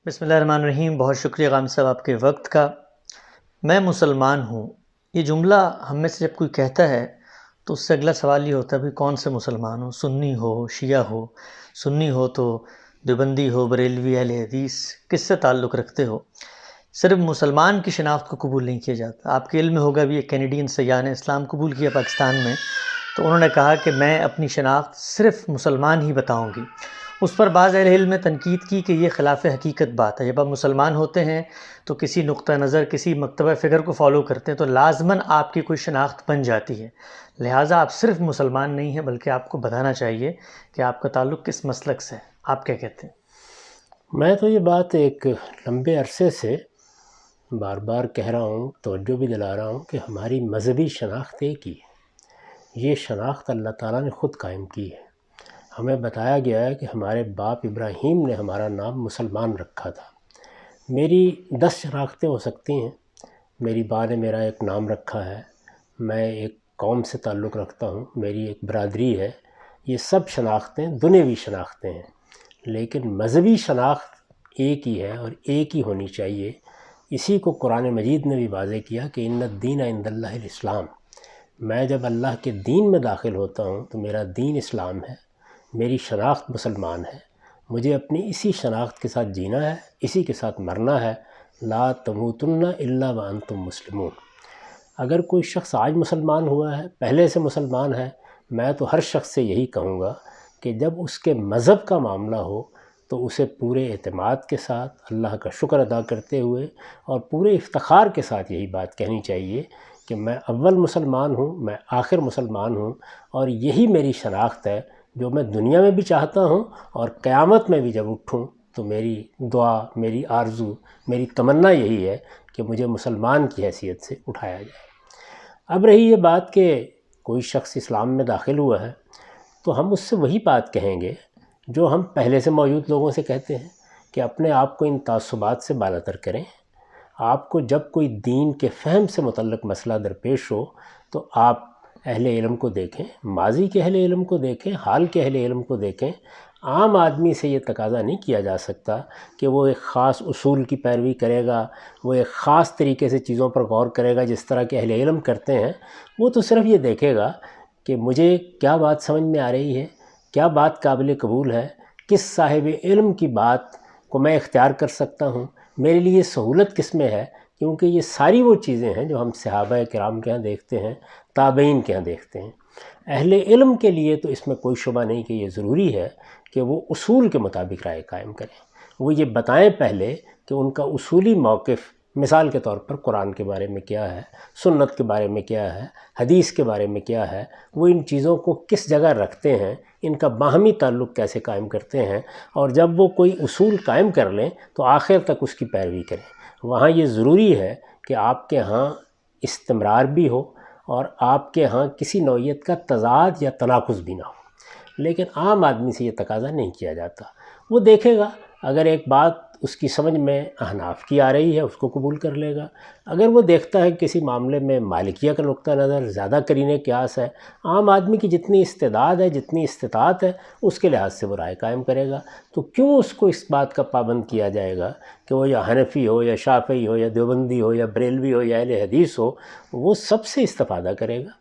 بسم اللہ الرحمن الرحیم۔ بہت شکریہ غام صاحب آپ کے وقت کا۔ میں مسلمان ہوں، یہ جملہ ہم میں سے جب کوئی کہتا ہے تو اس سے اگلا سوال یہ ہوتا ہے بھی کون سے مسلمان ہو، سنی ہو، شیعہ ہو، سنی ہو تو دیوبندی ہو، بریلوی، اہل حدیث، کس سے تعلق رکھتے ہو؟ صرف مسلمان کی شناخت کو قبول نہیں کیا جاتا۔ آپ کے علم میں ہوگا بھی ایک کینیڈین سیاح نے اسلام قبول کیا پاکستان میں، تو انہوں نے کہا کہ میں اپنی شناخت صرف مسلمان ہی بتاؤں گی۔ اس پر بعض اہل علم نے تنقید کی کہ یہ خلاف حقیقت بات ہے۔ جب آپ مسلمان ہوتے ہیں تو کسی نقطہ نظر، کسی مکتبہ فکر کو فالو کرتے ہیں تو لازماً آپ کی کوئی شناخت بن جاتی ہے، لہٰذا آپ صرف مسلمان نہیں ہیں بلکہ آپ کو بتانا چاہیے کہ آپ کا تعلق کس مسلک سے ہے۔ آپ کیا کہتے ہیں؟ میں تو یہ بات ایک لمبے عرصے سے بار بار کہہ رہا ہوں، توجہ بھی دلا رہا ہوں کہ ہماری مذہبی شناخت ایک ہی ہے۔ یہ شناخت اللہ تعالیٰ نے خود قائم کی ہے۔ ہمیں بتایا گیا ہے کہ ہمارے باپ ابراہیم نے ہمارا نام مسلمان رکھا تھا۔ میری 10 شناختیں ہو سکتی ہیں۔ میری ماں نے میرا ایک نام رکھا ہے، میں ایک قوم سے تعلق رکھتا ہوں، میری ایک برادری ہے، یہ سب شناختیں دنیاوی شناختیں ہیں، لیکن مذہبی شناخت ایک ہی ہے اور ایک ہی ہونی چاہیے۔ اسی کو قرآن مجید نے بھی واضح کیا کہ ان الدین عند اللہ الاسلام۔ میں جب اللہ کے دین میں داخل ہوتا ہوں تو میرا دین اسلام ہے، میری شناخت مسلمان ہے، مجھے اپنی اسی شناخت کے ساتھ جینا ہے، اسی کے ساتھ مرنا ہے۔ لا تموتن الا وانتم مسلمون۔ اگر کوئی شخص آج مسلمان ہوا ہے، پہلے سے مسلمان ہے، میں تو ہر شخص سے یہی کہوں گا کہ جب اس کے مذہب کا معاملہ ہو تو اسے پورے اعتماد کے ساتھ اللہ کا شکر ادا کرتے ہوئے اور پورے افتخار کے ساتھ یہی بات کہنی چاہیے کہ میں اول مسلمان ہوں، میں آخر مسلمان ہوں، اور یہی میری شناخت ہے جو میں دنیا میں بھی چاہتا ہوں، اور قیامت میں بھی جب اٹھوں تو میری دعا، میری آرزو، میری تمنا یہی ہے کہ مجھے مسلمان کی حیثیت سے اٹھایا جائے۔ اب رہی یہ بات کہ کوئی شخص اسلام میں داخل ہوا ہے تو ہم اس سے وہی بات کہیں گے جو ہم پہلے سے موجود لوگوں سے کہتے ہیں کہ اپنے آپ کو ان تعصبات سے بالاتر کریں۔ آپ کو جب کوئی دین کے فہم سے متعلق مسئلہ درپیش ہو تو آپ اہل علم کو دیکھیں، ماضی کے اہل علم کو دیکھیں، حال کے اہل علم کو دیکھیں۔ عام آدمی سے یہ تقاضا نہیں کیا جا سکتا کہ وہ ایک خاص اصول کی پیروی کرے گا، وہ ایک خاص طریقے سے چیزوں پر غور کرے گا جس طرح کے اہل علم کرتے ہیں۔ وہ تو صرف یہ دیکھے گا کہ مجھے کیا بات سمجھ میں آ رہی ہے، کیا بات قابل قبول ہے، کس صاحب علم کی بات کو میں اختیار کر سکتا ہوں، میرے لیے سہولت کس میں ہے، کیونکہ یہ ساری وہ چیزیں ہیں جو ہم صحابہ کرام کے ہاں دیکھتے ہیں، تابعین کے ہاں دیکھتے ہیں۔ اہل علم کے لیے تو اس میں کوئی شبہ نہیں کہ یہ ضروری ہے کہ وہ اصول کے مطابق رائے قائم کریں۔ وہ یہ بتائیں پہلے کہ ان کا اصولی موقف، مثال کے طور پر قرآن کے بارے میں کیا ہے، سنت کے بارے میں کیا ہے، حدیث کے بارے میں کیا ہے، وہ ان چیزوں کو کس جگہ رکھتے ہیں، ان کا باہمی تعلق کیسے قائم کرتے ہیں، اور جب وہ کوئی اصول قائم کر لیں تو آخر تک اس کی پیروی کریں۔ وہاں یہ ضروری ہے کہ آپ کے ہاں استمرار بھی ہو اور آپ کے ہاں کسی نوعیت کا تضاد یا تناقض بھی نہ ہو، لیکن عام آدمی سے یہ تقاضا نہیں کیا جاتا۔ وہ دیکھے گا، اگر ایک بات اس کی سمجھ میں احناف کی آ رہی ہے اس کو قبول کر لے گا، اگر وہ دیکھتا ہے کہ کسی معاملے میں مالکیہ کا نقطہ نظر زیادہ قرین قیاس ہے، عام آدمی کی جتنی استعداد ہے، جتنی استطاعت ہے، اس کے لحاظ سے وہ رائے قائم کرے گا۔ تو کیوں اس کو اس بات کا پابند کیا جائے گا کہ وہ یا حنفی ہو یا شافعی ہو یا دیوبندی ہو یا بریلوی ہو یا اہل حدیث ہو، وہ سب سے استفادہ کرے گا،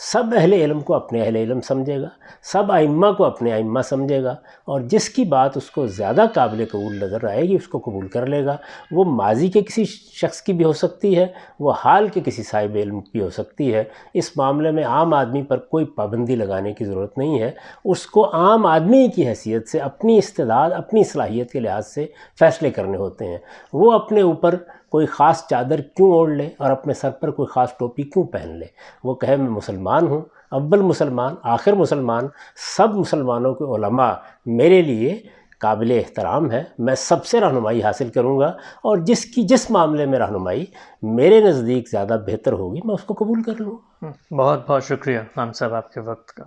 سب اہل علم کو اپنے اہل علم سمجھے گا، سب ائمہ کو اپنے ائمہ سمجھے گا، اور جس کی بات اس کو زیادہ قابل قبول نظر آئے گی اس کو قبول کر لے گا۔ وہ ماضی کے کسی شخص کی بھی ہو سکتی ہے، وہ حال کے کسی صاحب علم کی ہو سکتی ہے۔ اس معاملے میں عام آدمی پر کوئی پابندی لگانے کی ضرورت نہیں ہے۔ اس کو عام آدمی کی حیثیت سے اپنی استعداد، اپنی صلاحیت کے لحاظ سے فیصلے کرنے ہوتے ہیں۔ وہ اپنے اوپر کوئی خاص چادر کیوں اوڑھ لے اور اپنے سر پر کوئی خاص ٹوپی کیوں پہن لے؟ وہ کہے میں مسلمان ہوں، اول مسلمان، آخر مسلمان، سب مسلمانوں کے علماء میرے لیے قابل احترام ہے، میں سب سے رہنمائی حاصل کروں گا، اور جس معاملے میں رہنمائی میرے نزدیک زیادہ بہتر ہوگی میں اس کو قبول کر لوں گا۔ بہت بہت شکریہ غام صاحب آپ کے وقت کا۔